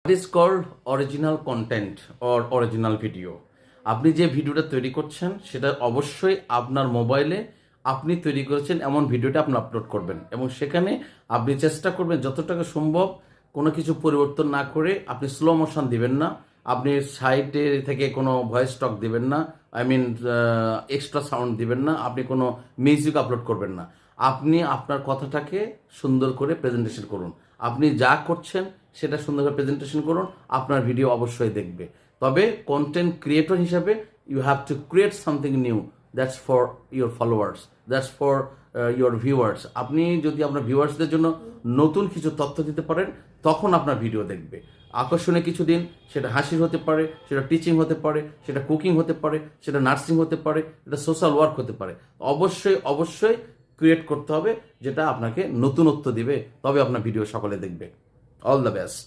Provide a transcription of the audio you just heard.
It is called original content or original video. আপনি যে ভিডিওটা তৈরি করছেন সেটা অবশ্যই আপনার মোবাইলে আপনি তৈরি করেছেন এমন ভিডিওটা আপনি আপলোড করবেন, এবং সেখানে আপনি চেষ্টা করবেন যতটুকু সম্ভব কোনো কিছু পরিবর্তন না করে। আপনি স্লো মোশন দিবেন না, আপনি সাইডে থেকে কোনো ভয়েস স্টক দিবেন না, এক্সট্রা সাউন্ড দিবেন না, আপনি কোনো মিউজিক আপলোড করবেন না। আপনি আপনার কথাটাকে সুন্দর করে প্রেজেন্টেশন করুন। আপনি যা করছেন সেটা সুন্দরভাবে প্রেজেন্টেশন করুন, আপনার ভিডিও অবশ্যই দেখবে। তবে কন্টেন্ট ক্রিয়েটর হিসাবে you have to create something new, that's for your followers, that's for your viewers. আপনি যদি আপনার ভিউয়ার্সদের জন্য নতুন কিছু তথ্য দিতে পারেন, তখন আপনার ভিডিও দেখবে। আকর্ষণীয় কিছু দিন, সেটা হাসির হতে পারে, সেটা টিচিং হতে পারে, সেটা কুকিং হতে পারে, সেটা নার্সিং হতে পারে, এটা সোশ্যাল ওয়ার্ক হতে পারে। অবশ্যই অবশ্যই ক্রিয়েট করতে হবে যেটা আপনাকে নতুনত্ব দিবে, তবে আপনার ভিডিও সকলে দেখবে। All the best.